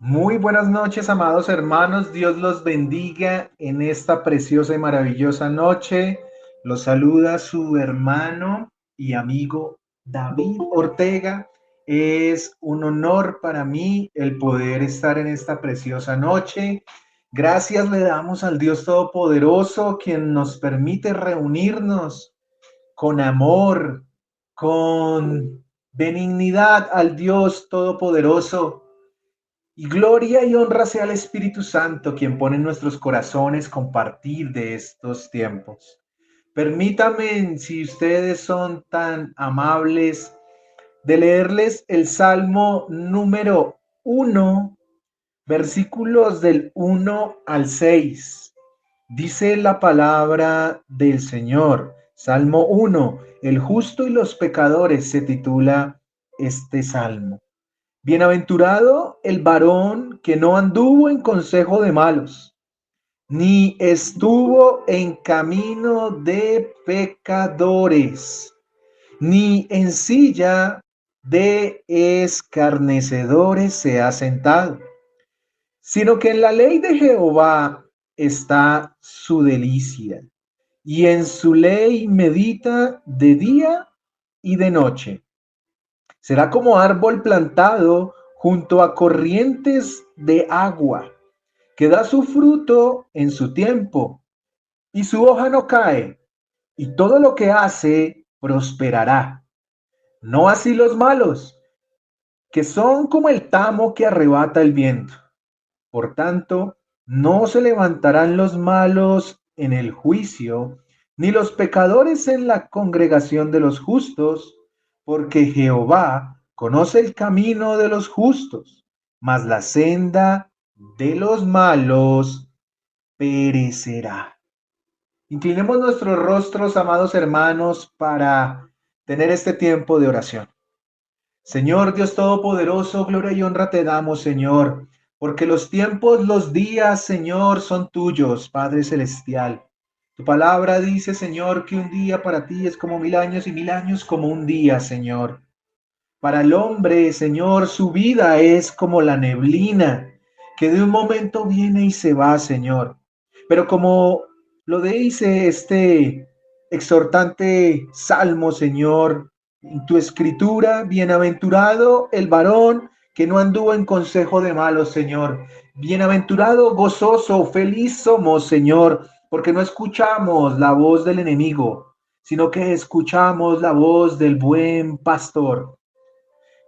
Muy buenas noches, amados hermanos. Dios los bendiga en esta preciosa y maravillosa noche. Los saluda su hermano y amigo David Ortega. Es un honor para mí el poder estar en esta preciosa noche. Gracias le damos al Dios Todopoderoso, quien nos permite reunirnos con amor, con benignidad al Dios Todopoderoso. Y gloria y honra sea al Espíritu Santo, quien pone en nuestros corazones compartir de estos tiempos. Permítame, si ustedes son tan amables, de leerles el Salmo número 1, versículos del 1 al 6. Dice la palabra del Señor. Salmo 1, el justo y los pecadores se titula este salmo. Bienaventurado el varón que no anduvo en consejo de malos, ni estuvo en camino de pecadores, ni en silla de escarnecedores se ha sentado, sino que en la ley de Jehová está su delicia, y en su ley medita de día y de noche. Será como árbol plantado junto a corrientes de agua, que da su fruto en su tiempo, y su hoja no cae, y todo lo que hace prosperará. No así los malos, que son como el tamo que arrebata el viento. Por tanto, no se levantarán los malos en el juicio, ni los pecadores en la congregación de los justos, porque Jehová conoce el camino de los justos, mas la senda de los malos perecerá. Inclinemos nuestros rostros, amados hermanos, para tener este tiempo de oración. Señor Dios Todopoderoso, gloria y honra te damos, Señor, porque los tiempos, los días, Señor, son tuyos, Padre Celestial. Tu palabra dice, Señor, que un día para ti es como 1000 años y 1000 años como un día, Señor. Para el hombre, Señor, su vida es como la neblina, que de un momento viene y se va, Señor. Pero como lo dice este exhortante salmo, Señor, en tu escritura, bienaventurado el varón que no anduvo en consejo de malos, Señor. Bienaventurado, gozoso, feliz somos, Señor, porque no escuchamos la voz del enemigo, sino que escuchamos la voz del buen pastor.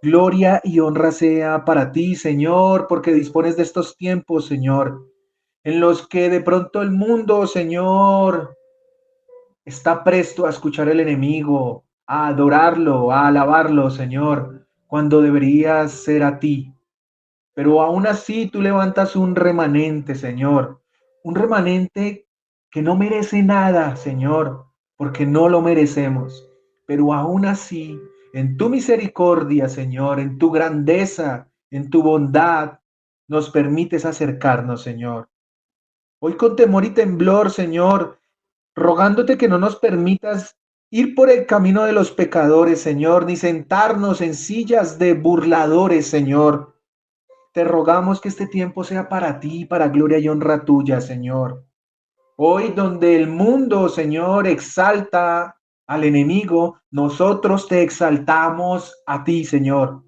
Gloria y honra sea para ti, Señor, porque dispones de estos tiempos, Señor, en los que de pronto el mundo, Señor, está presto a escuchar el enemigo, a adorarlo, a alabarlo, Señor, cuando deberías ser a ti. Pero aún así tú levantas un remanente, Señor, un remanente que no merece nada, Señor, porque no lo merecemos. Pero aún así, en tu misericordia, Señor, en tu grandeza, en tu bondad, nos permites acercarnos, Señor. Hoy con temor y temblor, Señor, rogándote que no nos permitas ir por el camino de los pecadores, Señor, ni sentarnos en sillas de burladores, Señor. Te rogamos que este tiempo sea para ti, para gloria y honra tuya, Señor. Hoy donde el mundo, Señor, exalta al enemigo, nosotros te exaltamos a ti, Señor.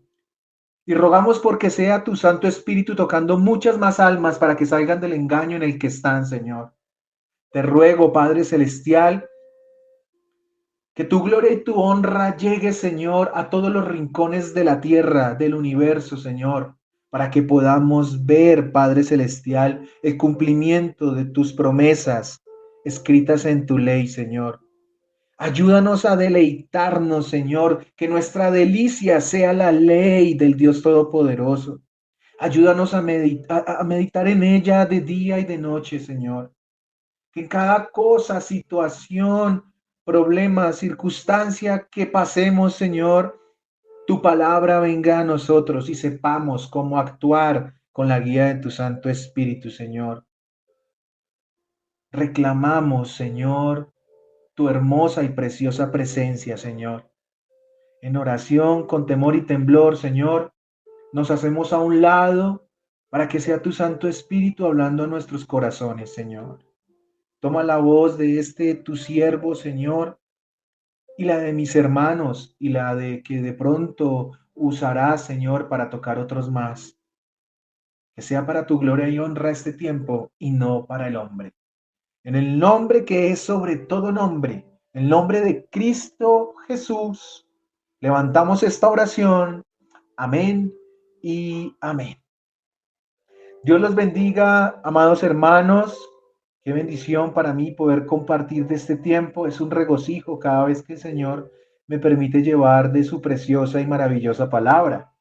Y rogamos porque sea tu Santo Espíritu tocando muchas más almas para que salgan del engaño en el que están, Señor. Te ruego, Padre Celestial, que tu gloria y tu honra llegue, Señor, a todos los rincones de la tierra, del universo, Señor, para que podamos ver, Padre Celestial, el cumplimiento de tus promesas escritas en tu ley, Señor. Ayúdanos a deleitarnos, Señor, que nuestra delicia sea la ley del Dios Todopoderoso. Ayúdanos a meditar en ella de día y de noche, Señor. Que en cada cosa, situación, problema, circunstancia que pasemos, Señor, tu palabra venga a nosotros y sepamos cómo actuar con la guía de tu Santo Espíritu, Señor. Reclamamos, Señor, tu hermosa y preciosa presencia, Señor. En oración, con temor y temblor, Señor, nos hacemos a un lado para que sea tu Santo Espíritu hablando a nuestros corazones, Señor. Toma la voz de este tu siervo, Señor, y la de mis hermanos, y la de que de pronto usarás, Señor, para tocar otros más. Que sea para tu gloria y honra este tiempo y no para el hombre. En el nombre que es sobre todo nombre, el nombre de Cristo Jesús, levantamos esta oración. Amén y amén. Dios los bendiga, amados hermanos. Qué bendición para mí poder compartir de este tiempo. Es un regocijo cada vez que el Señor me permite llevar de su preciosa y maravillosa palabra.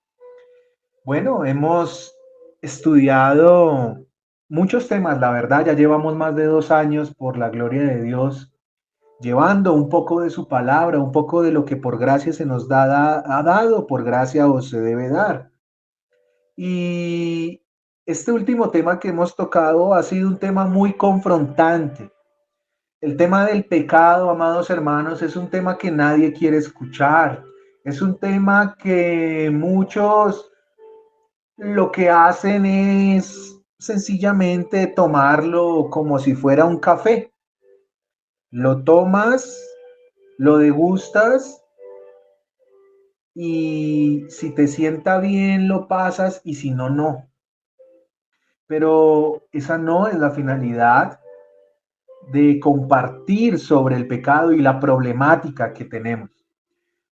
Bueno, hemos estudiado muchos temas, la verdad, ya llevamos más de 2 años, por la gloria de Dios, llevando un poco de su palabra, un poco de lo que por gracia se nos ha dado, por gracia o se debe dar. Y este último tema que hemos tocado ha sido un tema muy confrontante. El tema del pecado, amados hermanos, es un tema que nadie quiere escuchar. Es un tema que muchos lo que hacen es sencillamente tomarlo como si fuera un café. Lo tomas, lo degustas y si te sienta bien lo pasas y si no, no. Pero esa no es la finalidad de compartir sobre el pecado y la problemática que tenemos.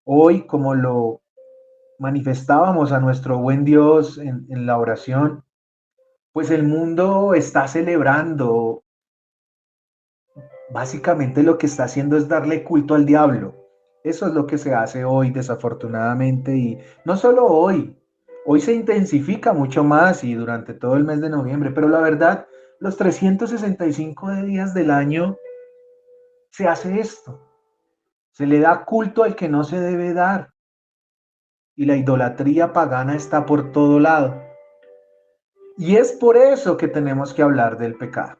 Hoy, como lo manifestábamos a nuestro buen Dios en la oración, pues el mundo está celebrando. Básicamente lo que está haciendo es darle culto al diablo. Eso es lo que se hace hoy, desafortunadamente, y no solo hoy. Hoy se intensifica mucho más y durante todo el mes de noviembre, pero la verdad, los 365 días del año se hace esto. Se le da culto al que no se debe dar. Y la idolatría pagana está por todo lado. Y es por eso que tenemos que hablar del pecado.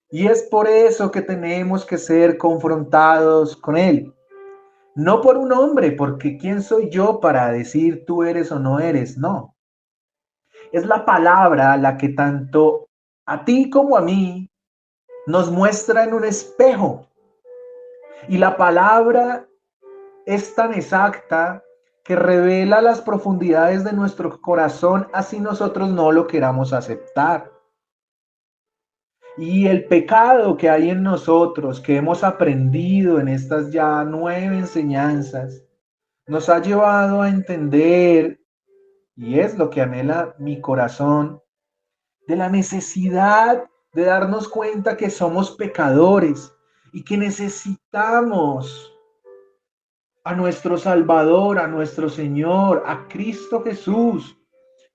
Y es por eso que tenemos que ser confrontados con él. No por un hombre, porque ¿quién soy yo para decir tú eres o no eres? No. Es la palabra la que tanto a ti como a mí nos muestra en un espejo. Y la palabra es tan exacta que revela las profundidades de nuestro corazón, así nosotros no lo queramos aceptar. Y el pecado que hay en nosotros, que hemos aprendido en estas ya 9 enseñanzas, nos ha llevado a entender, y es lo que anhela mi corazón, de la necesidad de darnos cuenta que somos pecadores y que necesitamos a nuestro Salvador, a nuestro Señor, a Cristo Jesús,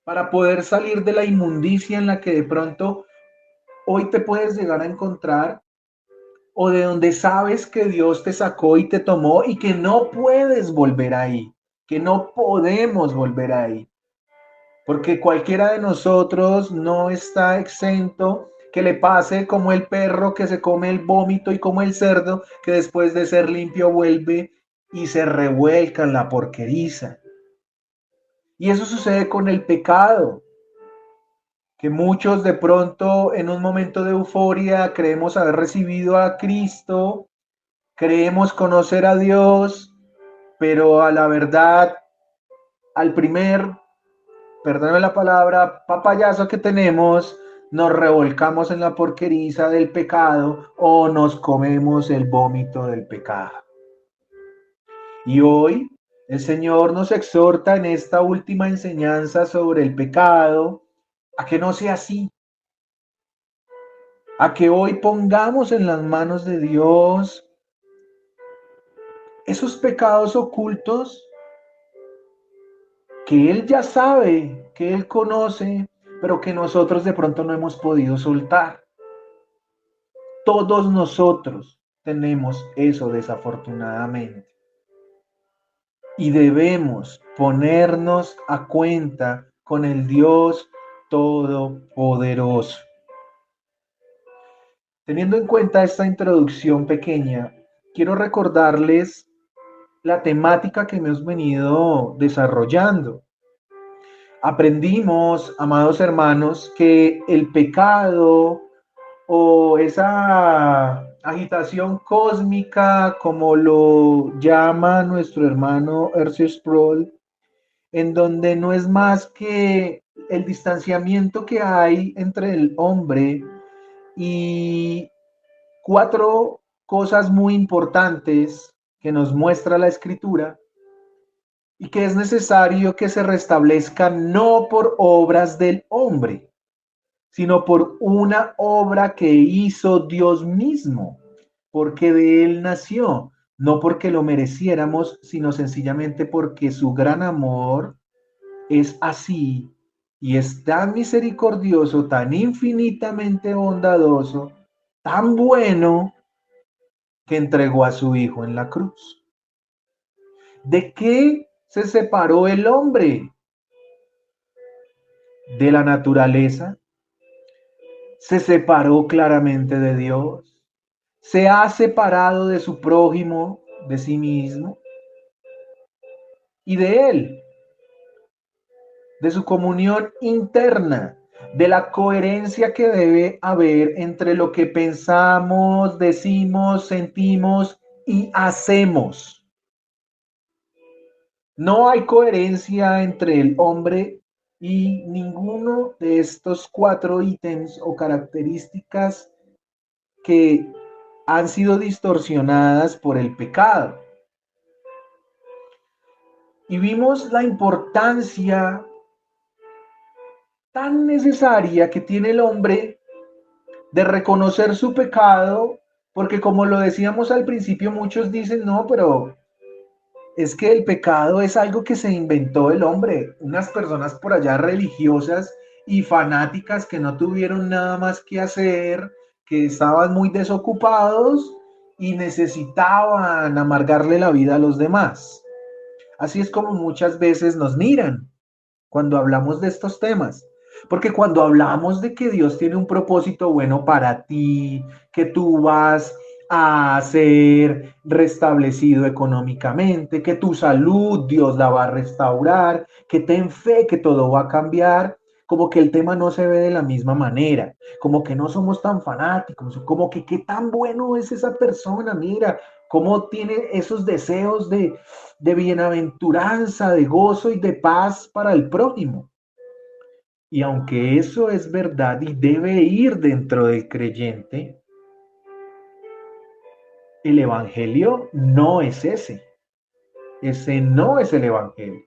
para poder salir de la inmundicia en la que de pronto hoy te puedes llegar a encontrar, o de donde sabes que Dios te sacó y te tomó y que no puedes volver ahí, que no podemos volver ahí. Porque cualquiera de nosotros no está exento que le pase como el perro que se come el vómito y como el cerdo que después de ser limpio vuelve y se revuelca en la porqueriza. Y eso sucede con el pecado, que muchos de pronto en un momento de euforia creemos haber recibido a Cristo, creemos conocer a Dios, pero a la verdad, al primer, perdóname la palabra, papayazo que tenemos, nos revolcamos en la porqueriza del pecado o nos comemos el vómito del pecado. Y hoy el Señor nos exhorta en esta última enseñanza sobre el pecado a que no sea así, a que hoy pongamos en las manos de Dios esos pecados ocultos que Él ya sabe, que Él conoce, pero que nosotros de pronto no hemos podido soltar. Todos nosotros tenemos eso desafortunadamente. Y debemos ponernos a cuenta con el Dios Todopoderoso. Teniendo en cuenta esta introducción pequeña, quiero recordarles la temática que hemos venido desarrollando. Aprendimos, amados hermanos, que el pecado o esa agitación cósmica, como lo llama nuestro hermano R.C. Sproul, en donde no es más que el distanciamiento que hay entre el hombre y cuatro cosas muy importantes que nos muestra la escritura y que es necesario que se restablezcan no por obras del hombre, sino por una obra que hizo Dios mismo, porque de Él nació, no porque lo mereciéramos, sino sencillamente porque su gran amor es así y es tan misericordioso, tan infinitamente bondadoso, tan bueno, que entregó a su Hijo en la cruz. ¿De qué se separó el hombre? De la naturaleza. Se separó claramente de Dios. Se ha separado de su prójimo, de sí mismo y de él, de su comunión interna, de la coherencia que debe haber entre lo que pensamos, decimos, sentimos y hacemos. No hay coherencia entre el hombre y ninguno de estos cuatro ítems o características que han sido distorsionadas por el pecado. Y vimos la importancia tan necesaria que tiene el hombre de reconocer su pecado, porque como lo decíamos al principio, muchos dicen, no, pero es que el pecado es algo que se inventó el hombre, unas personas por allá religiosas y fanáticas que no tuvieron nada más que hacer, que estaban muy desocupados y necesitaban amargarle la vida a los demás. Así es como muchas veces nos miran cuando hablamos de estos temas. Porque cuando hablamos de que Dios tiene un propósito bueno para ti, que tú vas a ser restablecido económicamente, que tu salud Dios la va a restaurar, que ten fe que todo va a cambiar, como que el tema no se ve de la misma manera, como que no somos tan fanáticos, como que qué tan bueno es esa persona, mira, cómo tiene esos deseos de bienaventuranza, de gozo y de paz para el prójimo. Y aunque eso es verdad y debe ir dentro del creyente, el evangelio no es ese. Ese no es el evangelio.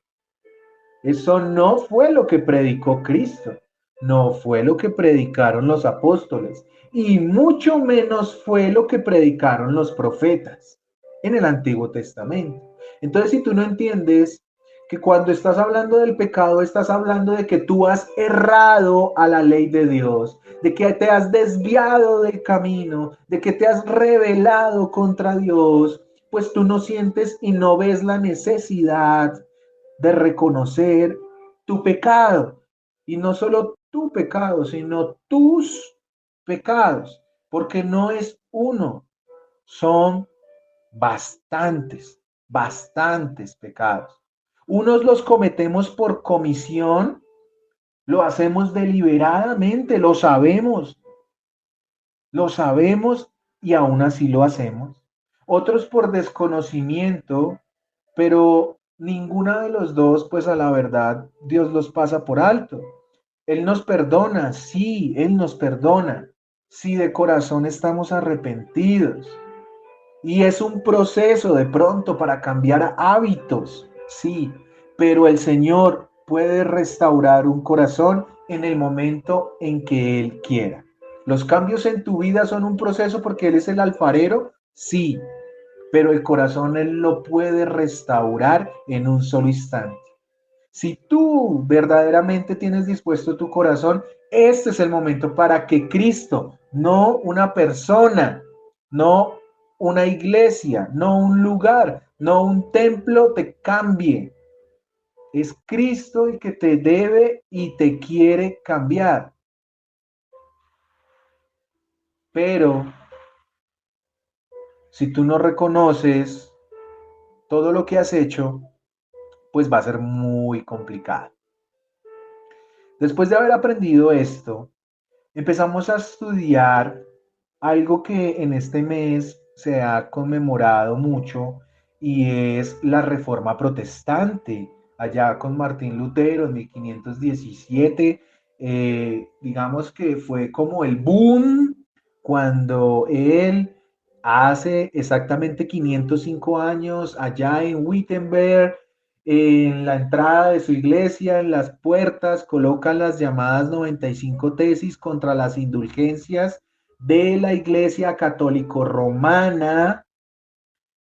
Eso no fue lo que predicó Cristo. No fue lo que predicaron los apóstoles. Y mucho menos fue lo que predicaron los profetas en el Antiguo Testamento. Entonces, si tú no entiendes que cuando estás hablando del pecado, estás hablando de que tú has errado a la ley de Dios, de que te has desviado del camino, de que te has rebelado contra Dios, pues tú no sientes y no ves la necesidad de reconocer tu pecado. Y no solo tu pecado, sino tus pecados, porque no es uno, son bastantes pecados. Unos los cometemos por comisión, lo hacemos deliberadamente, lo sabemos y aún así lo hacemos. Otros por desconocimiento, pero ninguna de los dos, pues a la verdad, Dios los pasa por alto. Él nos perdona, sí, Él nos perdona, si de corazón estamos arrepentidos. Y es un proceso de pronto para cambiar hábitos, sí, pero el Señor puede restaurar un corazón en el momento en que Él quiera. Los cambios en tu vida son un proceso porque Él es el alfarero, sí, pero el corazón Él lo puede restaurar en un solo instante. Si tú verdaderamente tienes dispuesto tu corazón, este es el momento para que Cristo, no una persona, no una iglesia, no un lugar, no un templo, te cambie. Es Cristo el que te debe y te quiere cambiar. Pero si tú no reconoces todo lo que has hecho, pues va a ser muy complicado. Después de haber aprendido esto, empezamos a estudiar algo que en este mes se ha conmemorado mucho y es la Reforma Protestante. Allá con Martín Lutero en 1517, digamos que fue como el boom cuando él hace exactamente 505 años allá en Wittenberg, en la entrada de su iglesia, en las puertas, colocan las llamadas 95 tesis contra las indulgencias de la Iglesia Católico Romana,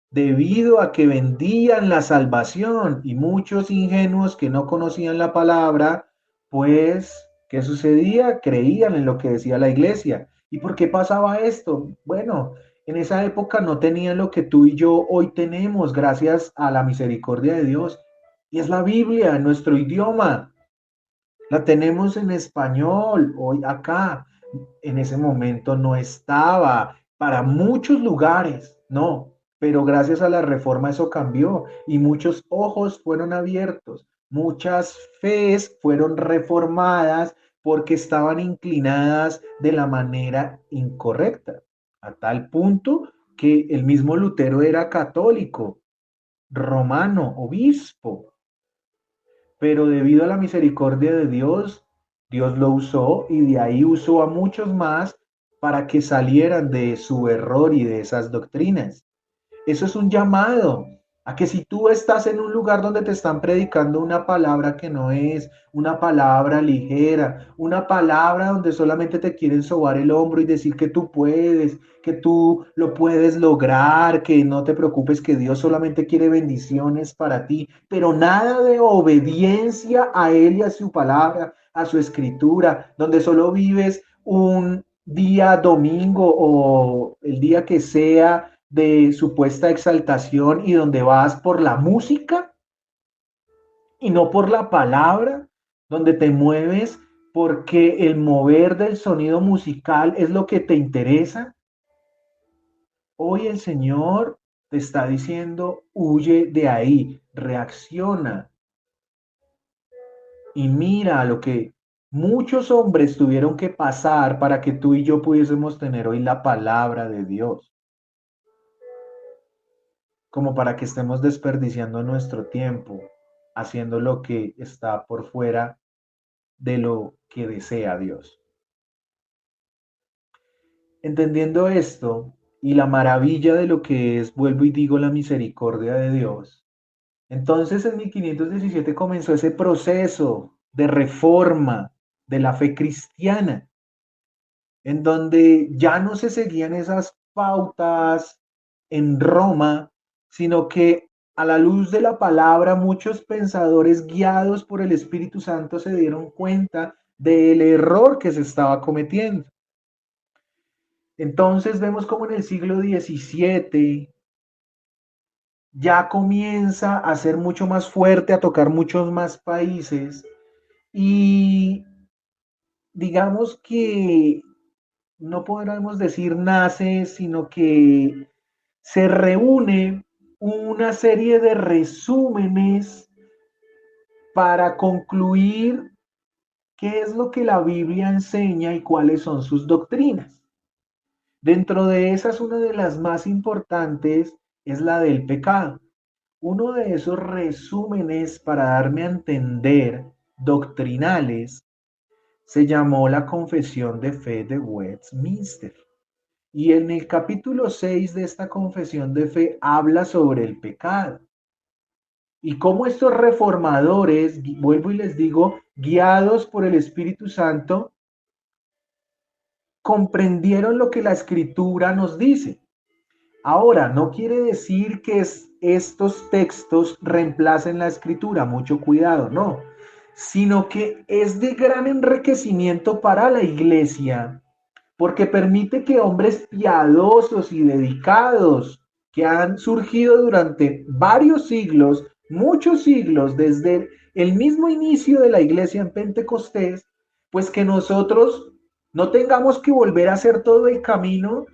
debido a que vendían la salvación y muchos ingenuos que no conocían la palabra, pues, ¿qué sucedía? Creían en lo que decía la iglesia. ¿Y por qué pasaba esto? Bueno, en esa época no tenían lo que tú y yo hoy tenemos gracias a la misericordia de Dios. Y es la Biblia, en nuestro idioma. La tenemos en español hoy acá. En ese momento no estaba para muchos lugares, no, pero gracias a la reforma eso cambió y muchos ojos fueron abiertos, muchas fees fueron reformadas porque estaban inclinadas de la manera incorrecta, a tal punto que el mismo Lutero era católico, romano, obispo, pero debido a la misericordia de Dios, Dios lo usó y de ahí usó a muchos más para que salieran de su error y de esas doctrinas. Eso es un llamado a que si tú estás en un lugar donde te están predicando una palabra que no es, una palabra ligera, una palabra donde solamente te quieren sobar el hombro y decir que tú puedes, que tú lo puedes lograr, que no te preocupes, que Dios solamente quiere bendiciones para ti, pero nada de obediencia a Él y a su palabra, a su escritura, donde solo vives un día domingo o el día que sea de supuesta exaltación y donde vas por la música y no por la palabra, donde te mueves porque el mover del sonido musical es lo que te interesa. Hoy el Señor te está diciendo, huye de ahí, reacciona y mira lo que muchos hombres tuvieron que pasar para que tú y yo pudiésemos tener hoy la palabra de Dios, como para que estemos desperdiciando nuestro tiempo haciendo lo que está por fuera de lo que desea Dios. Entendiendo esto y la maravilla de lo que es, vuelvo y digo, la misericordia de Dios, entonces en 1517 comenzó ese proceso de reforma de la fe cristiana, en donde ya no se seguían esas pautas en Roma, sino que a la luz de la palabra muchos pensadores guiados por el Espíritu Santo se dieron cuenta del error que se estaba cometiendo. Entonces vemos como en el siglo XVII ya comienza a ser mucho más fuerte, a tocar muchos más países y digamos que no podríamos decir nace, sino que se reúne una serie de resúmenes para concluir qué es lo que la Biblia enseña y cuáles son sus doctrinas. Dentro de esas, una de las más importantes es la del pecado. Uno de esos resúmenes para darme a entender doctrinales se llamó la Confesión de Fe de Westminster. Y en el capítulo 6 de esta confesión de fe habla sobre el pecado. Y cómo estos reformadores, vuelvo y les digo, guiados por el Espíritu Santo, comprendieron lo que la Escritura nos dice. Ahora, no quiere decir que estos textos reemplacen la Escritura, mucho cuidado, no, sino que es de gran enriquecimiento para la iglesia porque permite que hombres piadosos y dedicados que han surgido durante varios siglos, muchos siglos, desde el mismo inicio de la iglesia en Pentecostés, pues que nosotros no tengamos que volver a hacer todo el camino,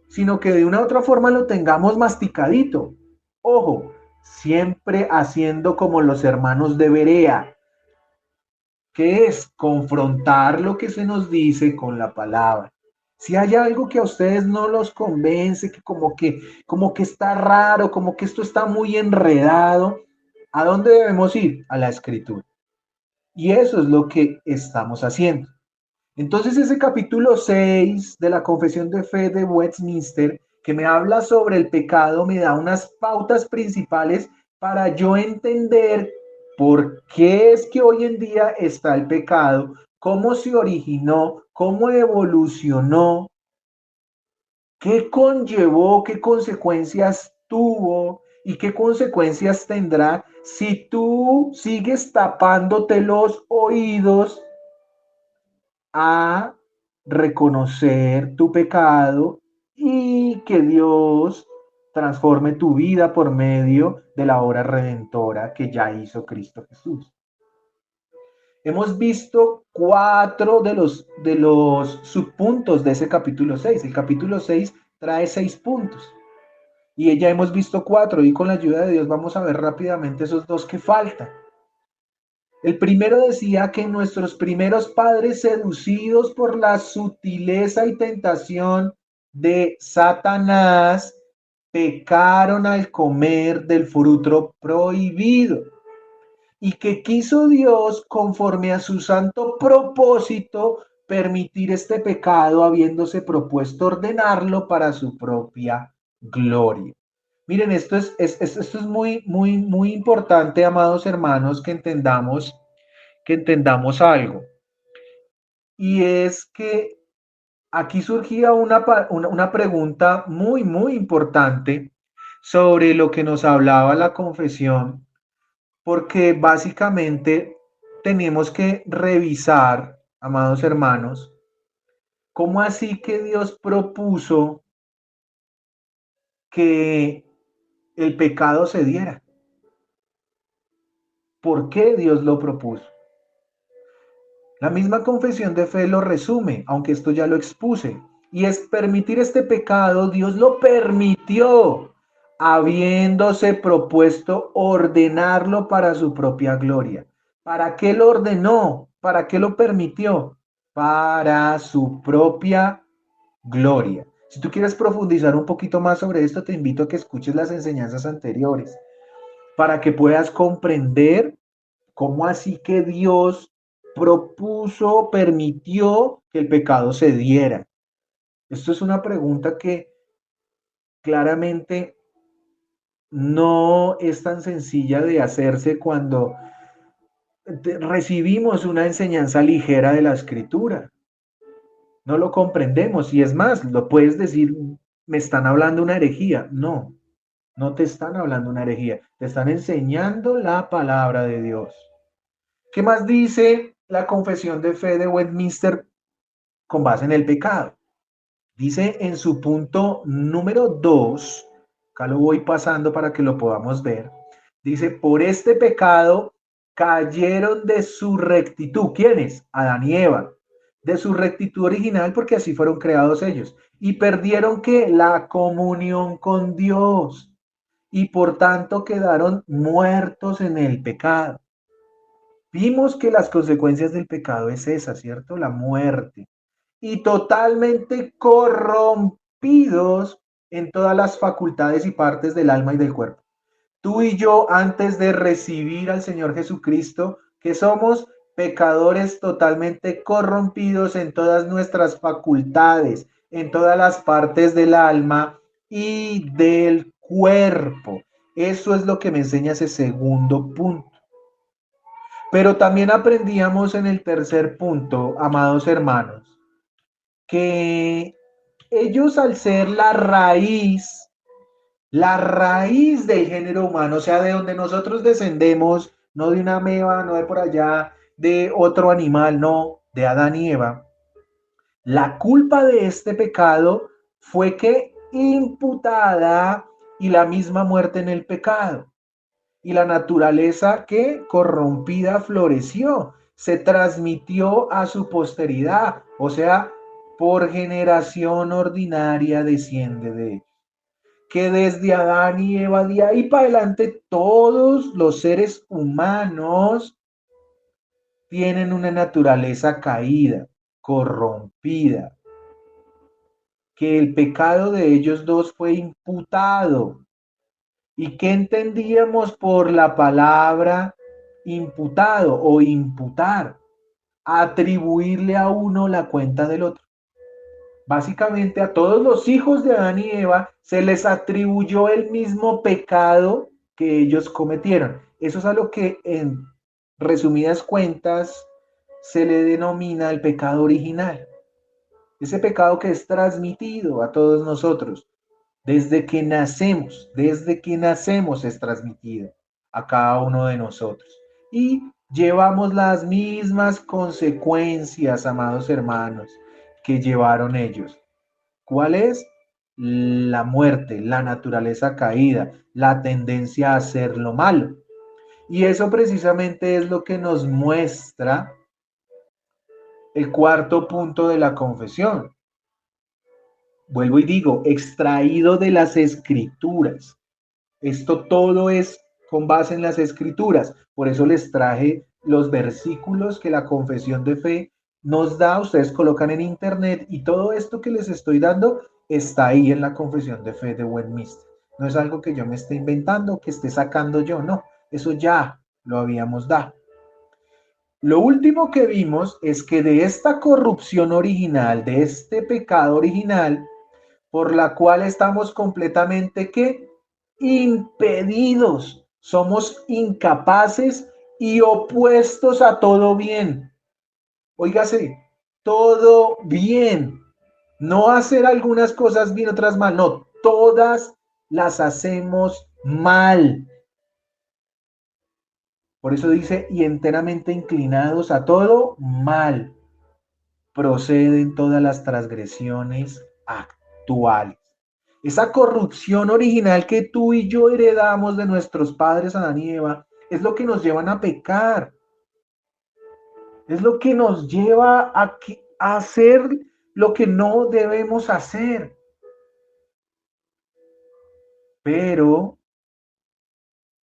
sino que de una u otra forma lo tengamos masticadito. Ojo, siempre haciendo como los hermanos de Berea, que es confrontar lo que se nos dice con la palabra. Si hay algo que a ustedes no los convence, que como que está raro, como que esto está muy enredado, ¿a dónde debemos ir? A la escritura. Y eso es lo que estamos haciendo. Entonces ese capítulo 6 de la Confesión de Fe de Westminster, que me habla sobre el pecado, me da unas pautas principales para yo entender por qué es que hoy en día está el pecado, cómo se originó, cómo evolucionó, qué conllevó, qué consecuencias tuvo y qué consecuencias tendrá si tú sigues tapándote los oídos a reconocer tu pecado y que Dios transforme tu vida por medio de la obra redentora que ya hizo Cristo Jesús. Hemos visto cuatro de los subpuntos de ese capítulo 6. El capítulo 6 trae 6 puntos y ya hemos visto cuatro y con la ayuda de Dios vamos a ver rápidamente esos dos que faltan. El primero decía que nuestros primeros padres, seducidos por la sutileza y tentación de Satanás, pecaron al comer del fruto prohibido y que quiso Dios, conforme a su santo propósito, permitir este pecado, habiéndose propuesto ordenarlo para su propia gloria. Miren, esto es muy importante, amados hermanos, que entendamos algo. Y es que aquí surgía una pregunta muy importante sobre lo que nos hablaba la confesión, porque básicamente tenemos que revisar, amados hermanos, cómo así que Dios propuso que el pecado se diera. ¿Por qué Dios lo propuso? La misma confesión de fe lo resume, aunque esto ya lo expuse, y es permitir este pecado, Dios lo permitió, habiéndose propuesto ordenarlo para su propia gloria. ¿Para qué lo ordenó? ¿Para qué lo permitió? Para su propia gloria. Si tú quieres profundizar un poquito más sobre esto, te invito a que escuches las enseñanzas anteriores, para que puedas comprender cómo así que Dios propuso, permitió que el pecado se diera. Esto es una pregunta que claramente no es tan sencilla de hacerse cuando recibimos una enseñanza ligera de la escritura. No lo comprendemos y es más, lo puedes decir, me están hablando una herejía. No, no te están hablando una herejía, te están enseñando la palabra de Dios. ¿Qué más dice la confesión de fe de Westminster con base en el pecado? Dice en su punto número 2, acá lo voy pasando para que lo podamos ver, dice, por este pecado cayeron de su rectitud. ¿Quiénes? Adán y Eva. De su rectitud original, porque así fueron creados ellos. Y perdieron que la comunión con Dios. Y por tanto quedaron muertos en el pecado. Vimos que las consecuencias del pecado es esa, ¿cierto? La muerte. Y totalmente corrompidos en todas las facultades y partes del alma y del cuerpo. Tú y yo, antes de recibir al Señor Jesucristo, que somos pecadores totalmente corrompidos en todas nuestras facultades, en todas las partes del alma y del cuerpo. Eso es lo que me enseña ese segundo punto. Pero también aprendíamos en el tercer punto, amados hermanos, que ellos al ser la raíz del género humano, o sea, de donde nosotros descendemos, no de una ameba, no de por allá, de otro animal, no, de Adán y Eva, la culpa de este pecado fue que imputada y la misma muerte en el pecado. Y la naturaleza que corrompida floreció, se transmitió a su posteridad, o sea, por generación ordinaria desciende de ellos. Que desde Adán y Eva, de ahí para adelante, todos los seres humanos tienen una naturaleza caída, corrompida, que el pecado de ellos dos fue imputado. ¿Y qué entendíamos por la palabra imputado o imputar? Atribuirle a uno la cuenta del otro. Básicamente a todos los hijos de Adán y Eva se les atribuyó el mismo pecado que ellos cometieron. Eso es a lo que en resumidas cuentas se le denomina el pecado original. Ese pecado que es transmitido a todos nosotros. Desde que nacemos es transmitido a cada uno de nosotros. Y llevamos las mismas consecuencias, amados hermanos, que llevaron ellos. ¿Cuál es? La muerte, la naturaleza caída, la tendencia a hacer lo malo. Y eso precisamente es lo que nos muestra el cuarto punto de la confesión. Vuelvo y digo, extraído de las escrituras. Esto todo es con base en las escrituras. Por eso les traje los versículos que la confesión de fe nos da. Ustedes colocan en internet y todo esto que les estoy dando está ahí en la confesión de fe de Westminster. No es algo que yo me esté inventando, que esté sacando yo, no. Eso ya lo habíamos dado. Lo último que vimos es que de esta corrupción original, de este pecado original, por la cual estamos completamente ¿qué? Impedidos, somos incapaces y opuestos a todo bien. Óigase, todo bien. No hacer algunas cosas bien, otras mal, no, todas las hacemos mal. Por eso dice, y enteramente inclinados a todo mal, proceden todas las transgresiones actuales. Esa corrupción original que tú y yo heredamos de nuestros padres Adán y Eva es lo que nos llevan a pecar. Es lo que nos lleva a hacer lo que no debemos hacer. Pero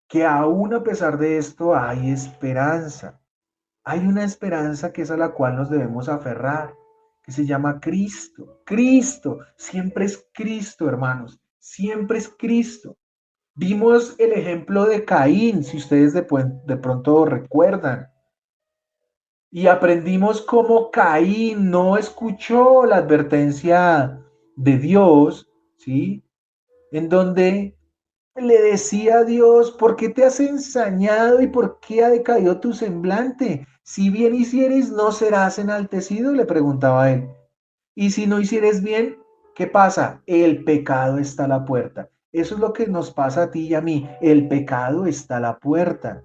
que aún a pesar de esto hay esperanza. Hay una esperanza que es a la cual nos debemos aferrar, que se llama Cristo. Cristo, siempre es Cristo, hermanos, siempre es Cristo. Vimos el ejemplo de Caín, si ustedes de pronto recuerdan, y aprendimos cómo Caín no escuchó la advertencia de Dios, ¿sí? En donde le decía a Dios, ¿por qué te has ensañado y por qué ha decaído tu semblante? Si bien hicieres, ¿no serás enaltecido? Le preguntaba él. Y si no hicieres bien, ¿qué pasa? El pecado está a la puerta. Eso es lo que nos pasa a ti y a mí. El pecado está a la puerta.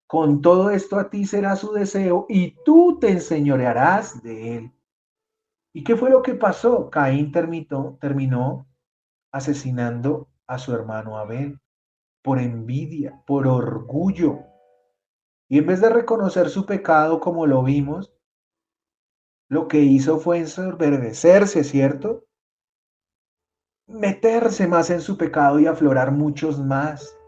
Con todo esto a ti será su deseo y tú te enseñorearás de él. ¿Y qué fue lo que pasó? Caín terminó asesinando a su hermano Abel por envidia, por orgullo. Y en vez de reconocer su pecado como lo vimos, lo que hizo fue ensoberbecerse, ¿cierto? Meterse más en su pecado y aflorar muchos más.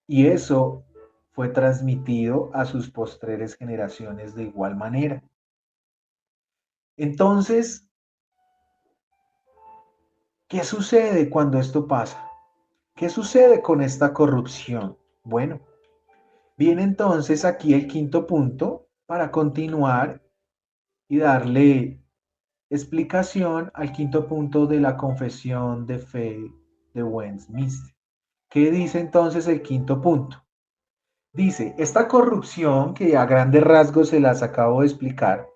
Y eso fue transmitido a sus postreras generaciones de igual manera. Entonces, ¿qué sucede cuando esto pasa? ¿Qué sucede con esta corrupción? Bueno, viene entonces aquí el quinto punto para continuar y darle explicación al quinto punto de la confesión de fe de Westminster. ¿Qué dice entonces el quinto punto? Dice, esta corrupción que a grandes rasgos se las acabo de explicar,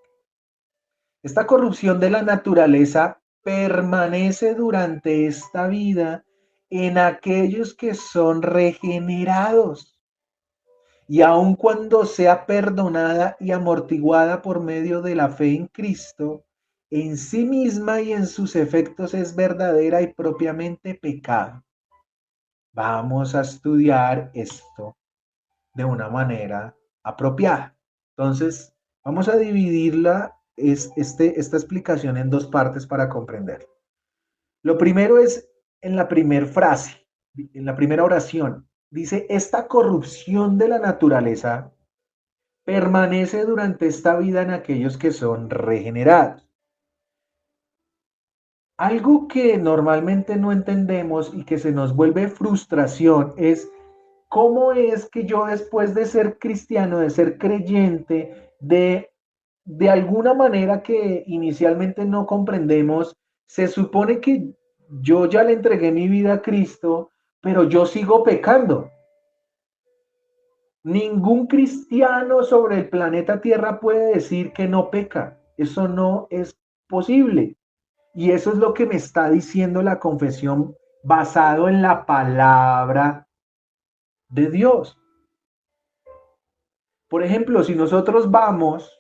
esta corrupción de la naturaleza permanece durante esta vida en aquellos que son regenerados. Y aun cuando sea perdonada y amortiguada por medio de la fe en Cristo, en sí misma y en sus efectos es verdadera y propiamente pecado. Vamos a estudiar esto de una manera apropiada. Entonces, vamos a dividirla, esta explicación en dos partes para comprenderla. Lo primero es en la primera frase, en la primera oración. Dice, esta corrupción de la naturaleza permanece durante esta vida en aquellos que son regenerados. Algo que normalmente no entendemos y que se nos vuelve frustración es cómo es que yo después de ser cristiano, de ser creyente, de alguna manera que inicialmente no comprendemos, se supone que yo ya le entregué mi vida a Cristo, pero yo sigo pecando. Ningún cristiano sobre el planeta Tierra puede decir que no peca. Eso no es posible. Y eso es lo que me está diciendo la confesión basado en la palabra de Dios. Por ejemplo, si nosotros vamos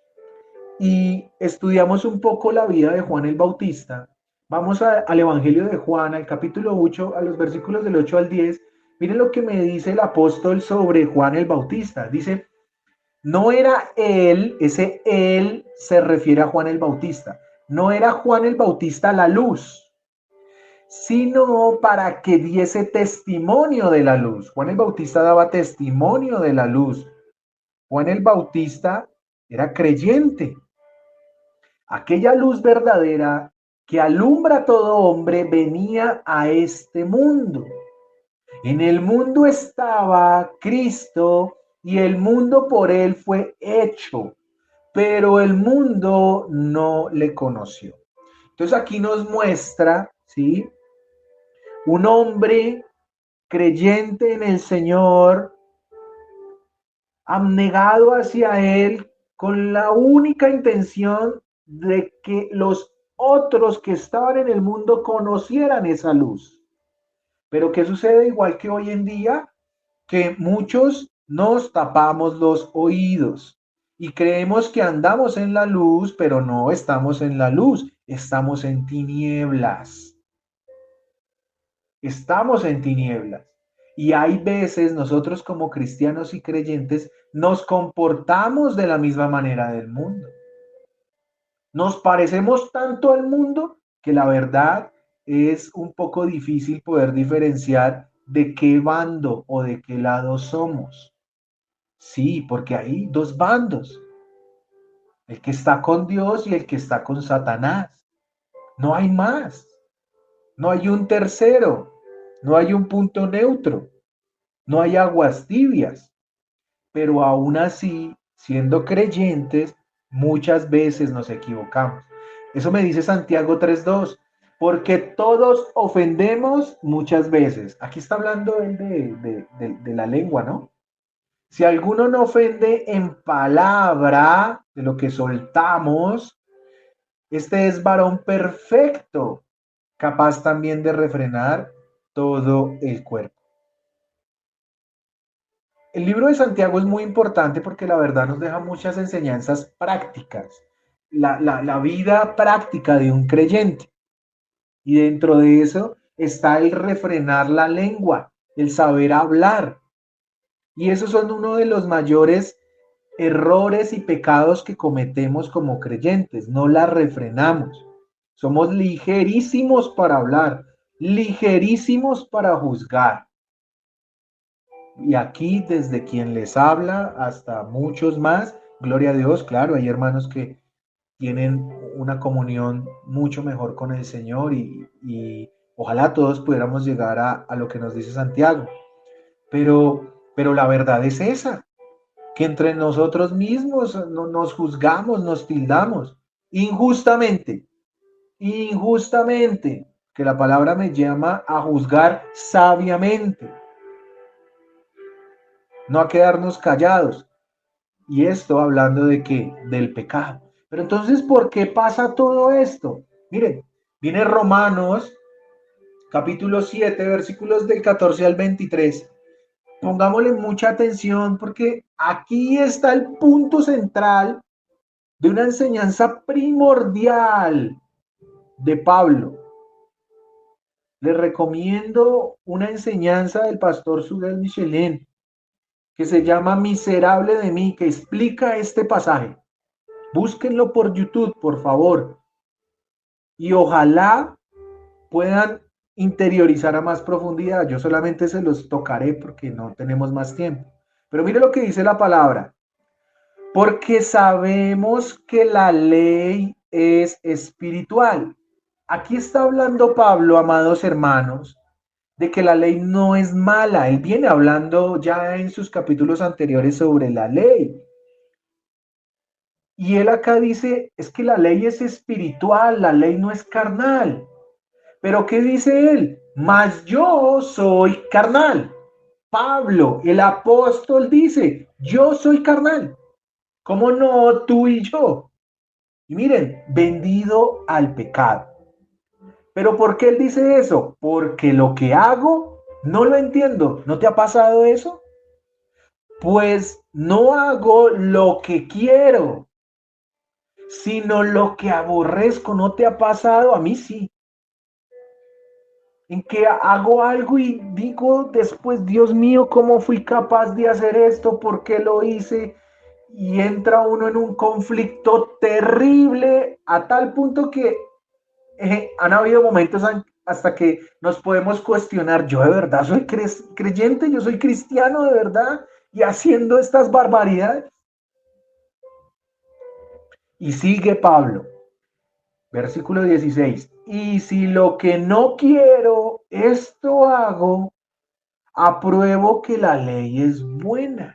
y estudiamos un poco la vida de Juan el Bautista, vamos al Evangelio de Juan, al capítulo 8, a los versículos del 8 al 10, miren lo que me dice el apóstol sobre Juan el Bautista. Dice, no era él, ese él se refiere a Juan el Bautista, no era Juan el Bautista la luz, sino para que diese testimonio de la luz. Juan el Bautista daba testimonio de la luz. Juan el Bautista era creyente. Aquella luz verdadera que alumbra a todo hombre venía a este mundo. En el mundo estaba Cristo y el mundo por él fue hecho, pero el mundo no le conoció. Entonces aquí nos muestra, ¿sí? Un hombre creyente en el Señor, abnegado hacia Él, con la única intención de que los otros que estaban en el mundo conocieran esa luz. Pero ¿qué sucede igual que hoy en día? Que muchos nos tapamos los oídos y creemos que andamos en la luz, pero no estamos en la luz, estamos en tinieblas. Estamos en tinieblas. Y hay veces nosotros como cristianos y creyentes nos comportamos de la misma manera del mundo. Nos parecemos tanto al mundo que la verdad es un poco difícil poder diferenciar de qué bando o de qué lado somos. Sí, porque hay dos bandos, el que está con Dios y el que está con Satanás. No hay más, no hay un tercero, no hay un punto neutro. No hay aguas tibias, pero aún así, siendo creyentes, muchas veces nos equivocamos. Eso me dice Santiago 3:2, porque todos ofendemos muchas veces. Aquí está hablando él de la lengua, ¿no? Si alguno no ofende en palabra de lo que soltamos, este es varón perfecto, capaz también de refrenar todo el cuerpo. El libro de Santiago es muy importante porque la verdad nos deja muchas enseñanzas prácticas, la vida práctica de un creyente. Y dentro de eso está el refrenar la lengua, el saber hablar. Y esos son uno de los mayores errores y pecados que cometemos como creyentes. No la refrenamos. Somos ligerísimos para hablar, ligerísimos para juzgar. Y aquí, desde quien les habla hasta muchos más, gloria a Dios, claro, hay hermanos que tienen una comunión mucho mejor con el Señor y ojalá todos pudiéramos llegar a lo que nos dice Santiago. Pero la verdad es esa, que entre nosotros mismos nos juzgamos, nos tildamos injustamente, injustamente, que la palabra me llama a juzgar sabiamente, no a quedarnos callados. Y esto hablando de qué? Del pecado. Pero entonces, ¿por qué pasa todo esto? Miren, viene Romanos capítulo 7, versículos del 14 al 23. Pongámosle mucha atención porque aquí está el punto central de una enseñanza primordial de Pablo. Les recomiendo una enseñanza del pastor Sudel Michelin que se llama Miserable de mí, que explica este pasaje. Búsquenlo por YouTube, por favor. Y ojalá puedan interiorizar a más profundidad. Yo solamente se los tocaré porque no tenemos más tiempo. Pero mire lo que dice la palabra. porque sabemos que la ley es espiritual. Aquí está hablando Pablo, amados hermanos, de que la ley no es mala. Él viene hablando ya en sus capítulos anteriores sobre la ley. Y él acá dice, es que la ley es espiritual, la ley no es carnal. Pero ¿qué dice él? Mas yo soy carnal. Pablo, el apóstol, dice, yo soy carnal. ¿Cómo no tú y yo? Y miren, vendido al pecado. ¿Pero por qué él dice eso? Porque lo que hago no lo entiendo. ¿No te ha pasado eso? Pues no hago lo que quiero, sino lo que aborrezco. ¿No te ha pasado? A mí sí. En que hago algo y digo después, Dios mío, ¿cómo fui capaz de hacer esto? ¿Por qué lo hice? Y entra uno en un conflicto terrible a tal punto que han habido momentos hasta que nos podemos cuestionar, yo de verdad soy creyente, yo soy cristiano de verdad y haciendo estas barbaridades. Y sigue Pablo, versículo 16, y si lo que no quiero, esto hago, apruebo que la ley es buena.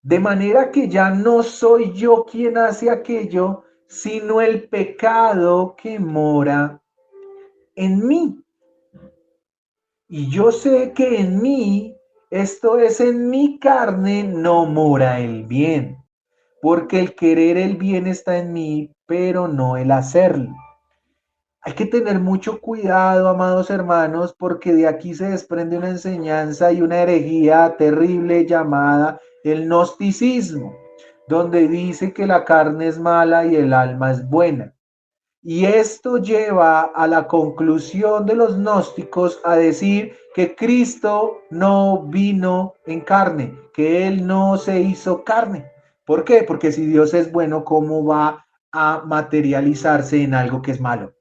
De manera que ya no soy yo quien hace aquello, sino el pecado que mora en mí. Y yo sé que en mí, esto es en mi carne, no mora el bien, porque el querer el bien está en mí, pero no el hacerlo. Hay que tener mucho cuidado, amados hermanos, porque de aquí se desprende una enseñanza y una herejía terrible llamada el gnosticismo, donde dice que la carne es mala y el alma es buena. Y esto lleva a la conclusión de los gnósticos a decir que Cristo no vino en carne, que Él no se hizo carne. ¿Por qué? Porque si Dios es bueno, ¿cómo va a materializarse en algo que es malo?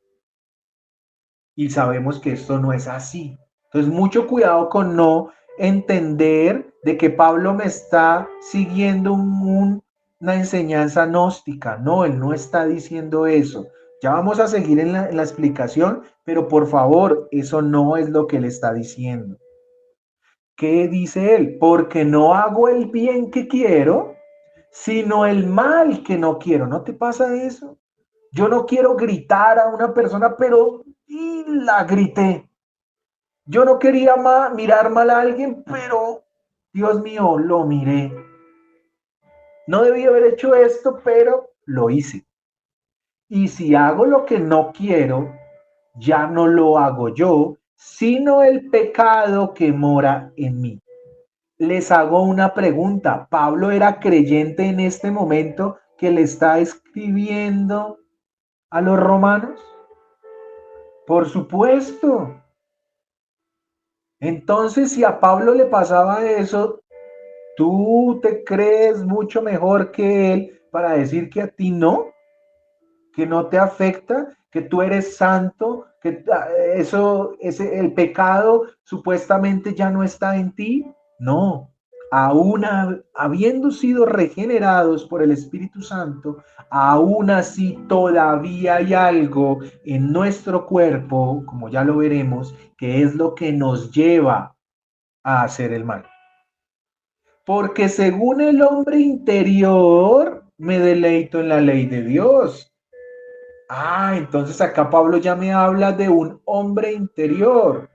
Y sabemos que esto no es así. Entonces, mucho cuidado con no entender de que Pablo me está siguiendo una enseñanza gnóstica. No, él no está diciendo eso. Ya vamos a seguir en la explicación, pero por favor, eso no es lo que él está diciendo. ¿Qué dice él? Porque no hago el bien que quiero, sino el mal que no quiero. ¿No te pasa eso? Yo no quiero gritar a una persona, pero y la grité. Yo no quería mirar mal a alguien, pero Dios mío, lo miré. No debí haber hecho esto, pero lo hice. Y si hago lo que no quiero, ya no lo hago yo, sino el pecado que mora en mí. Les hago una pregunta. ¿Pablo era creyente en este momento que le está escribiendo a los romanos? Por supuesto. Entonces, si a Pablo le pasaba eso, tú te crees mucho mejor que él para decir que a ti no, que no te afecta, que tú eres santo, que el pecado supuestamente ya no está en ti. No, aún habiendo sido regenerados por el Espíritu Santo, aún así todavía hay algo en nuestro cuerpo, como ya lo veremos, que es lo que nos lleva a hacer el mal. Porque según el hombre interior, me deleito en la ley de Dios. Entonces acá Pablo ya me habla de un hombre interior,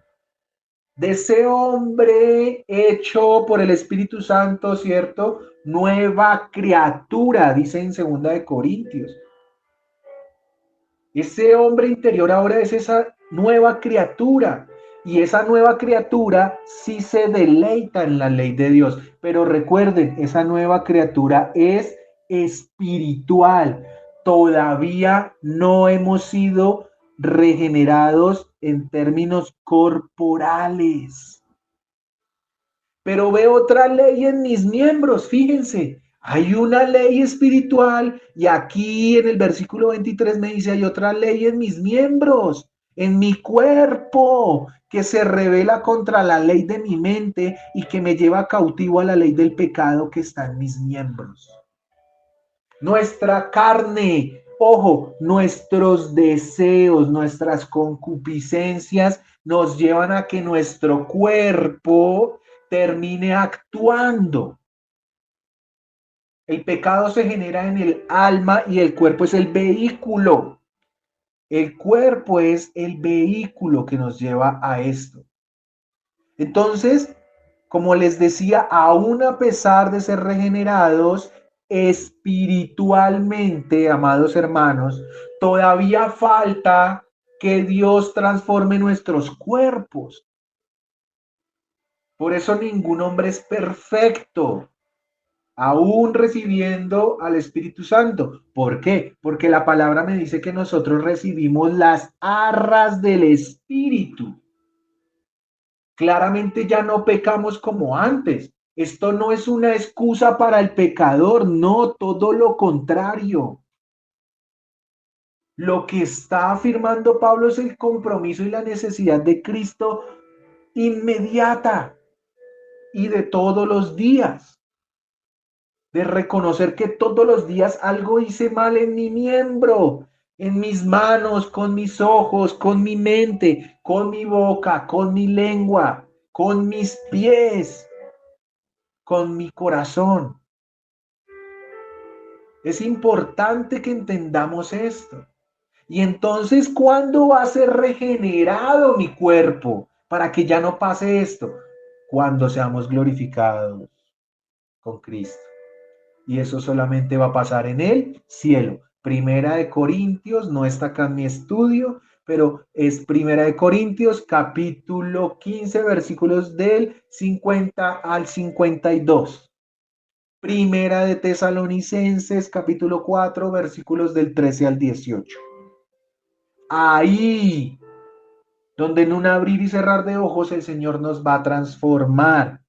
de ese hombre hecho por el Espíritu Santo, ¿cierto? Nueva criatura, dice en 2 Corintios. Ese hombre interior ahora es esa nueva criatura. Y esa nueva criatura sí se deleita en la ley de Dios. Pero recuerden, esa nueva criatura es espiritual. Todavía no hemos sido regenerados en términos corporales. Pero veo otra ley en mis miembros, fíjense. Hay una ley espiritual y aquí en el versículo 23 me dice, hay otra ley en mis miembros. en mi cuerpo, que se rebela contra la ley de mi mente y que me lleva cautivo a la ley del pecado que está en mis miembros. Nuestra carne, ojo, nuestros deseos, nuestras concupiscencias nos llevan a que nuestro cuerpo termine actuando. El pecado se genera en el alma y el cuerpo es el vehículo. El cuerpo es el vehículo que nos lleva a esto. Entonces, como les decía, aún a pesar de ser regenerados espiritualmente, amados hermanos, todavía falta que Dios transforme nuestros cuerpos. Por eso ningún hombre es perfecto, aún recibiendo al Espíritu Santo. ¿Por qué? Porque la palabra me dice que nosotros recibimos las arras del Espíritu. Claramente ya no pecamos como antes. Esto no es una excusa para el pecador, no, todo lo contrario. Lo que está afirmando Pablo es el compromiso y la necesidad de Cristo inmediata y de todos los días. De reconocer que todos los días algo hice mal en mi miembro, en mis manos, con mis ojos, con mi mente, con mi boca, con mi lengua, con mis pies, con mi corazón. Es importante que entendamos esto. Y entonces, ¿cuándo va a ser regenerado mi cuerpo para que ya no pase esto? Cuando seamos glorificados con Cristo. Y eso solamente va a pasar en el cielo. Primera de Corintios, no está acá en mi estudio, pero es Primera de Corintios, capítulo 15, versículos del 50 al 52. Primera de Tesalonicenses, capítulo 4, versículos del 13 al 18. Ahí, donde en un abrir y cerrar de ojos el Señor nos va a transformar.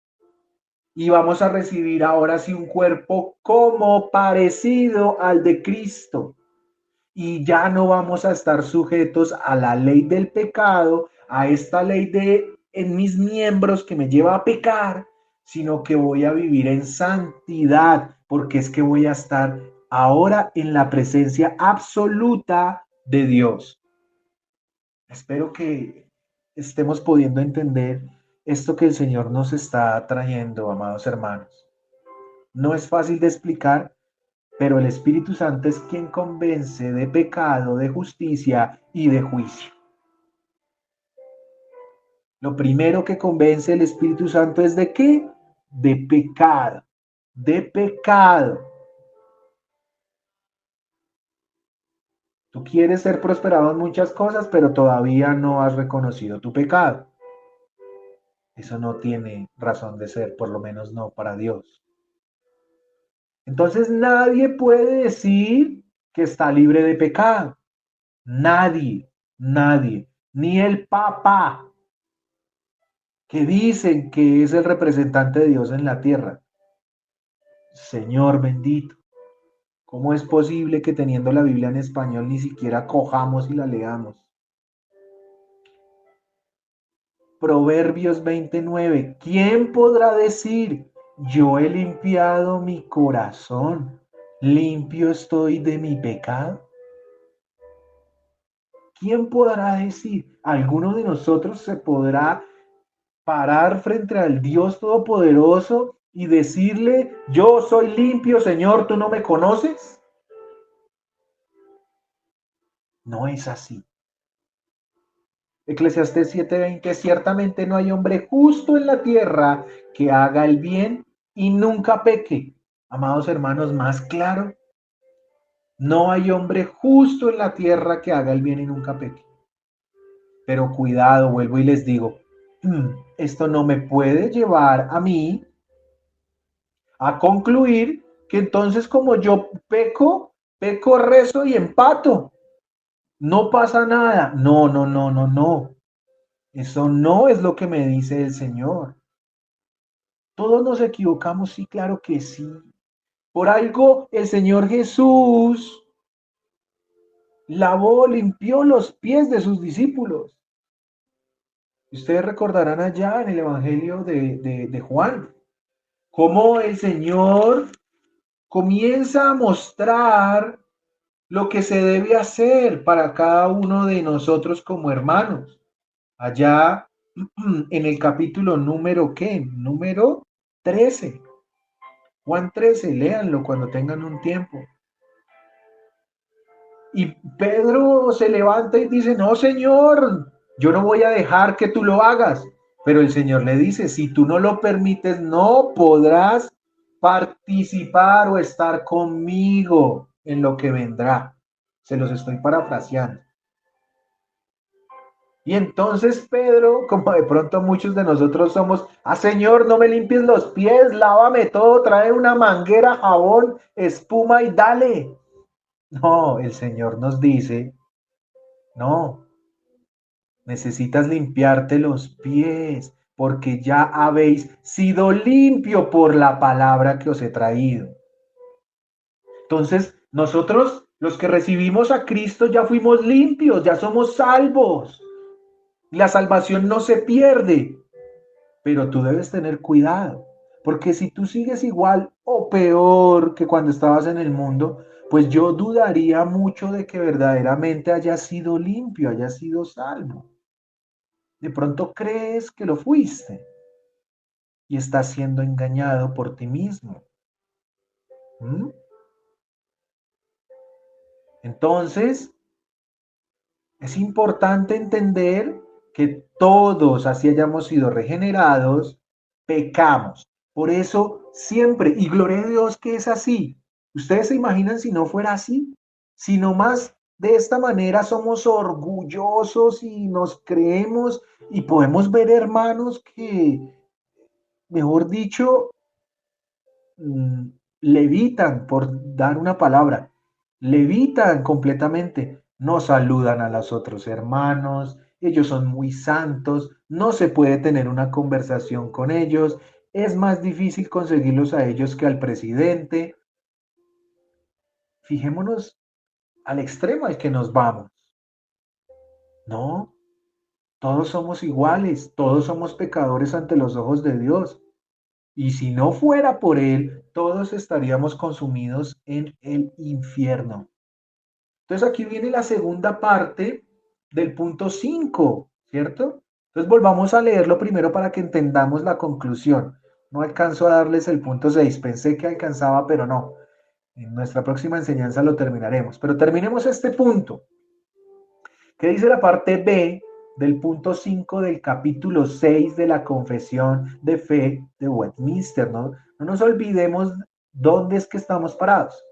Y vamos a recibir ahora sí un cuerpo como parecido al de Cristo. Y ya no vamos a estar sujetos a la ley del pecado, a esta ley de en mis miembros que me lleva a pecar, sino que voy a vivir en santidad, porque es que voy a estar ahora en la presencia absoluta de Dios. Espero que estemos pudiendo entender esto que el Señor nos está trayendo, amados hermanos. No es fácil de explicar, pero el Espíritu Santo es quien convence de pecado, de justicia y de juicio. Lo primero que convence el Espíritu Santo es de qué? De pecado, de pecado. Tú quieres ser prosperado en muchas cosas, pero todavía no has reconocido tu pecado. Eso no tiene razón de ser, por lo menos no para Dios. Entonces nadie puede decir que está libre de pecado. Nadie, nadie, ni el Papa, que dicen que es el representante de Dios en la tierra. Señor bendito, ¿cómo es posible que teniendo la Biblia en español ni siquiera cojamos y la leamos? Proverbios 29. ¿Quién podrá decir, yo he limpiado mi corazón, limpio estoy de mi pecado? ¿Quién podrá decir? ¿Alguno de nosotros se podrá parar frente al Dios Todopoderoso y decirle, yo soy limpio, Señor, tú no me conoces? No es así. Eclesiastés 7:20, ciertamente no hay hombre justo en la tierra que haga el bien y nunca peque. Amados hermanos, más claro, no hay hombre justo en la tierra que haga el bien y nunca peque. Pero cuidado, vuelvo y les digo, esto no me puede llevar a mí a concluir que entonces como yo peco, peco, rezo y empato. No pasa nada. No, no, no, no, no. Eso no es lo que me dice el Señor. Todos nos equivocamos, sí, claro que sí. Por algo el Señor Jesús lavó, limpió los pies de sus discípulos. Ustedes recordarán allá en el Evangelio de Juan, cómo el Señor comienza a mostrar lo que se debe hacer para cada uno de nosotros como hermanos. Allá en el capítulo número, ¿qué? Número 13. Juan 13, léanlo cuando tengan un tiempo. Y Pedro se levanta y dice, no, Señor, yo no voy a dejar que tú lo hagas. Pero el Señor le dice, si tú no lo permites, no podrás participar o estar conmigo en lo que vendrá. Se los estoy parafraseando. Y entonces Pedro, como de pronto muchos de nosotros somos, Señor, no me limpies los pies, lávame todo, trae una manguera, jabón, espuma y dale. No, el Señor nos dice, no, necesitas limpiarte los pies, porque ya habéis sido limpio por la palabra que os he traído. Entonces, nosotros, los que recibimos a Cristo, ya fuimos limpios, ya somos salvos. La salvación no se pierde, pero tú debes tener cuidado, porque si tú sigues igual o peor que cuando estabas en el mundo, pues yo dudaría mucho de que verdaderamente hayas sido limpio, hayas sido salvo. De pronto crees que lo fuiste y estás siendo engañado por ti mismo. ¿Mm? Entonces, es importante entender que todos, así hayamos sido regenerados, pecamos. Por eso siempre, y gloria a Dios que es así. ¿Ustedes se imaginan si no fuera así? Si no más de esta manera somos orgullosos y nos creemos y podemos ver hermanos que, mejor dicho, levitan, por dar una palabra, levitan completamente, no saludan a los otros hermanos, ellos son muy santos, no se puede tener una conversación con ellos, es más difícil conseguirlos a ellos que al presidente. Fijémonos al extremo al que nos vamos. No, todos somos iguales, todos somos pecadores ante los ojos de Dios. Y si no fuera por Él, todos estaríamos consumidos en el infierno. Entonces aquí viene la segunda parte del punto 5, ¿cierto? Entonces volvamos a leerlo primero para que entendamos la conclusión. No alcanzo a darles el punto 6, pensé que alcanzaba, pero no. En nuestra próxima enseñanza lo terminaremos. Pero terminemos este punto. ¿Qué dice la parte B del punto 5 del capítulo 6 de la Confesión de Fe de Westminster? No nos olvidemos dónde es que estamos parados.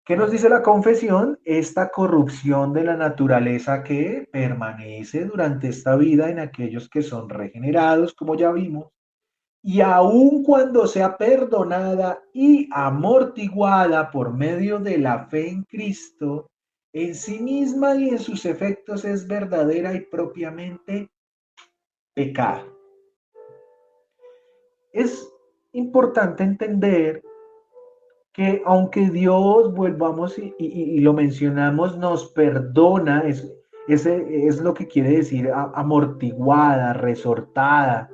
¿Qué nos dice la confesión? Esta corrupción de la naturaleza que permanece durante esta vida en aquellos que son regenerados, como ya vimos, y aun cuando sea perdonada y amortiguada por medio de la fe en Cristo, en sí misma y en sus efectos es verdadera y propiamente pecado. Es importante entender que aunque Dios, volvamos y lo mencionamos, nos perdona, es lo que quiere decir amortiguada, resortada,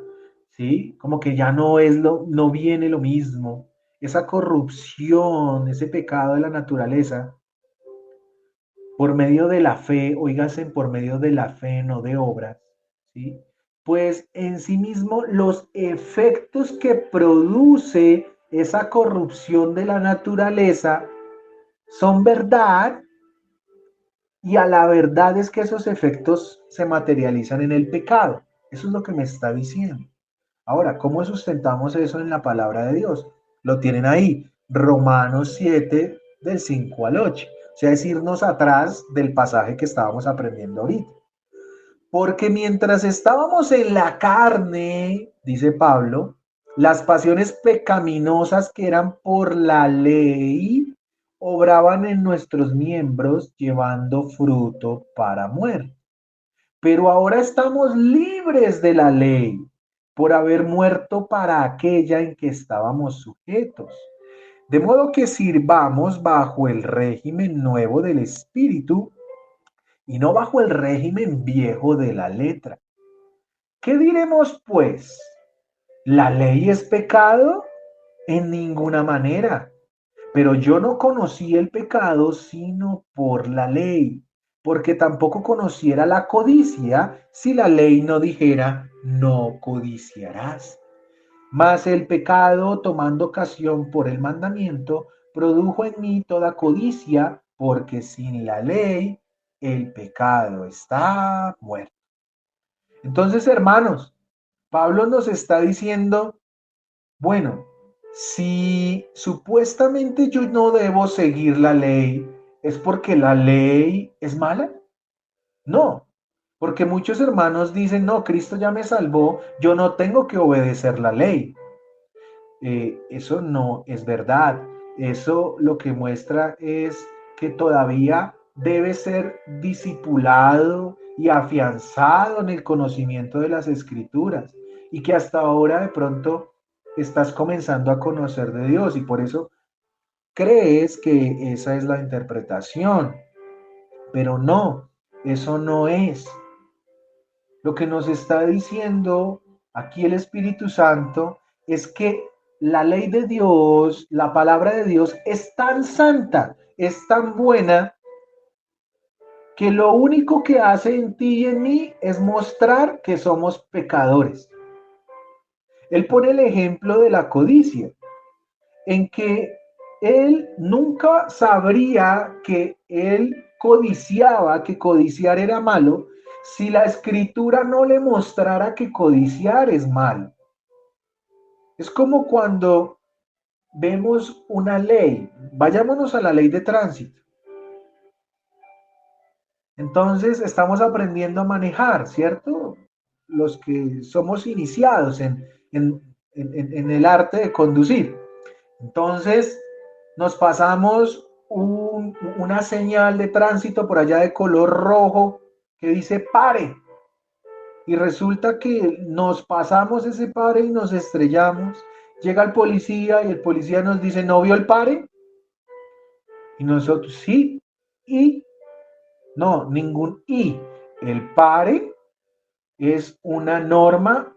¿sí? Como que ya no viene lo mismo. Esa corrupción, ese pecado de la naturaleza, por medio de la fe, oígase, por medio de la fe, no de obras, ¿sí? Pues en sí mismo los efectos que produce esa corrupción de la naturaleza son verdad y a la verdad es que esos efectos se materializan en el pecado. Eso es lo que me está diciendo. Ahora, ¿cómo sustentamos eso en la palabra de Dios? Lo tienen ahí, Romanos 7, del 5 al 8. O sea, es irnos atrás del pasaje que estábamos aprendiendo ahorita. Porque mientras estábamos en la carne, dice Pablo, las pasiones pecaminosas que eran por la ley obraban en nuestros miembros llevando fruto para muerte. Pero ahora estamos libres de la ley por haber muerto para aquella en que estábamos sujetos. De modo que sirvamos bajo el régimen nuevo del Espíritu y no bajo el régimen viejo de la letra. ¿Qué diremos pues? ¿La ley es pecado? En ninguna manera. Pero yo no conocí el pecado sino por la ley, porque tampoco conociera la codicia si la ley no dijera, no codiciarás. Mas el pecado, tomando ocasión por el mandamiento, produjo en mí toda codicia, porque sin la ley el pecado está muerto. Entonces, hermanos, Pablo nos está diciendo, bueno, si supuestamente yo no debo seguir la ley, ¿es porque la ley es mala? No, porque muchos hermanos dicen, no, Cristo ya me salvó, yo no tengo que obedecer la ley. Eso no es verdad. Eso lo que muestra es que todavía debe ser discipulado y afianzado en el conocimiento de las escrituras y que hasta ahora de pronto estás comenzando a conocer de Dios y por eso crees que esa es la interpretación, pero no, eso no es. Lo que nos está diciendo aquí el Espíritu Santo es que la ley de Dios, la palabra de Dios es tan santa, es tan buena, que lo único que hace en ti y en mí es mostrar que somos pecadores. Él pone el ejemplo de la codicia, en que él nunca sabría que él codiciaba, que codiciar era malo, si la escritura no le mostrara que codiciar es malo. Es como cuando vemos una ley, vayámonos a la ley de tránsito. Entonces estamos aprendiendo a manejar, ¿cierto? Los que somos iniciados en el arte de conducir. Entonces nos pasamos una señal de tránsito por allá de color rojo que dice pare. Y resulta que nos pasamos ese pare y nos estrellamos. Llega el policía y el policía nos dice, ¿no vio el pare? Y nosotros, sí. Y no, ningún y. El pare es una norma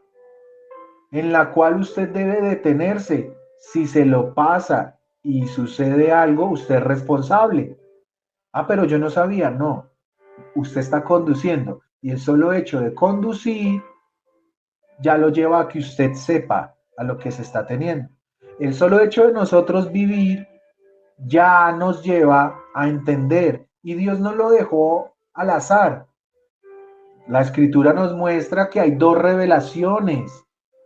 en la cual usted debe detenerse. Si se lo pasa y sucede algo, usted es responsable. Ah, pero yo no sabía, no. Usted está conduciendo y el solo hecho de conducir ya lo lleva a que usted sepa a lo que se está teniendo. El solo hecho de nosotros vivir ya nos lleva a entender y Dios no lo dejó al azar. La escritura nos muestra que hay dos revelaciones,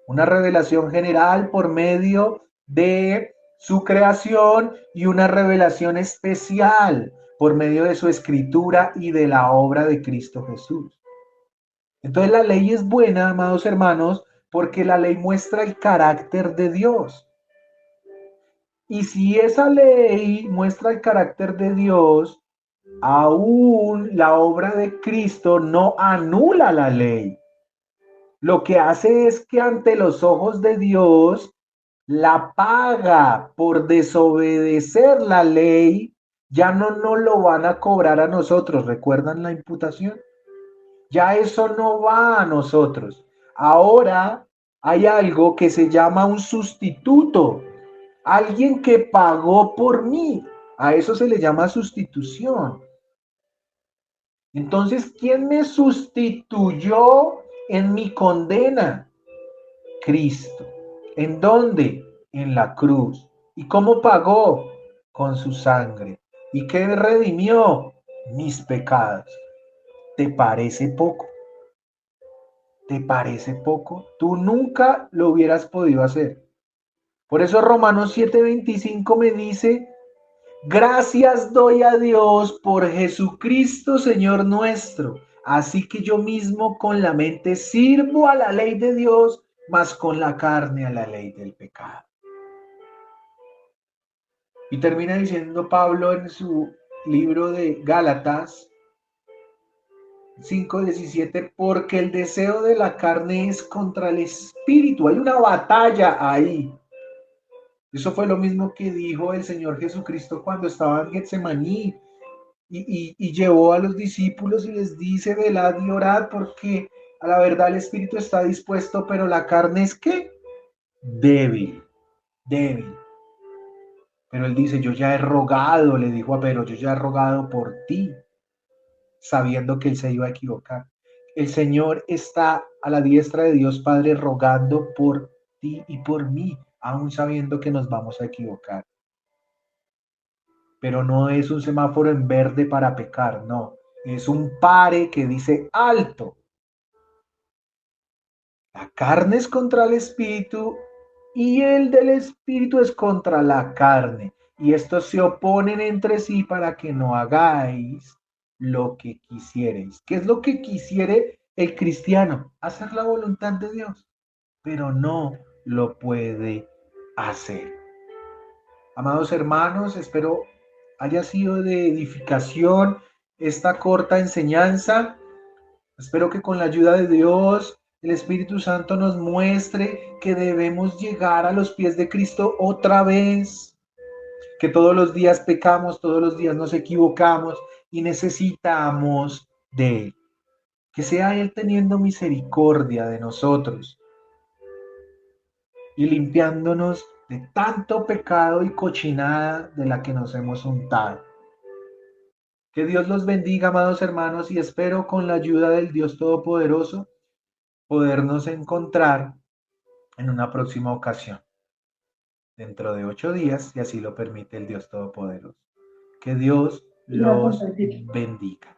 una revelación general por medio de su creación y una revelación especial por medio de su escritura y de la obra de Cristo Jesús. Entonces la ley es buena, amados hermanos, porque la ley muestra el carácter de Dios. Y si esa ley muestra el carácter de Dios, aún la obra de Cristo no anula la ley. Lo que hace es que ante los ojos de Dios, la paga por desobedecer la ley ya no nos lo van a cobrar a nosotros. ¿Recuerdan la imputación? Ya eso no va a nosotros. Ahora hay algo que se llama un sustituto. Alguien que pagó por mí. A eso se le llama sustitución. Entonces, ¿quién me sustituyó en mi condena? Cristo. ¿En dónde? En la cruz. ¿Y cómo pagó? Con su sangre. ¿Y qué redimió? Mis pecados. ¿Te parece poco? ¿Te parece poco? Tú nunca lo hubieras podido hacer. Por eso Romanos 7:25 me dice, gracias doy a Dios por Jesucristo, Señor nuestro. Así que yo mismo con la mente sirvo a la ley de Dios, mas con la carne a la ley del pecado. Y termina diciendo Pablo en su libro de Gálatas 5:17, porque el deseo de la carne es contra el espíritu. Hay una batalla ahí. Eso fue lo mismo que dijo el Señor Jesucristo cuando estaba en Getsemaní y llevó a los discípulos y les dice, velad y orad, porque a la verdad el espíritu está dispuesto, pero la carne es ¿qué? Débil, débil. Pero él dice, yo ya he rogado, le dijo a Pedro, yo ya he rogado por ti, sabiendo que él se iba a equivocar. El Señor está a la diestra de Dios Padre rogando por ti y por mí, aún sabiendo que nos vamos a equivocar. Pero no es un semáforo en verde para pecar, no. Es un pare que dice alto. La carne es contra el espíritu y el del espíritu es contra la carne. Y estos se oponen entre sí para que no hagáis lo que quisierais. ¿Qué es lo que quisiere el cristiano? Hacer la voluntad de Dios, pero no lo puede hacer. Amados hermanos, espero haya sido de edificación esta corta enseñanza. Espero que con la ayuda de Dios, el Espíritu Santo nos muestre que debemos llegar a los pies de Cristo otra vez, que todos los días pecamos, todos los días nos equivocamos y necesitamos de Él. Que sea Él teniendo misericordia de nosotros y limpiándonos de tanto pecado y cochinada de la que nos hemos untado. Que Dios los bendiga, amados hermanos, y espero con la ayuda del Dios Todopoderoso podernos encontrar en una próxima ocasión, dentro de 8 días, si así lo permite el Dios Todopoderoso. Que Dios los bendiga.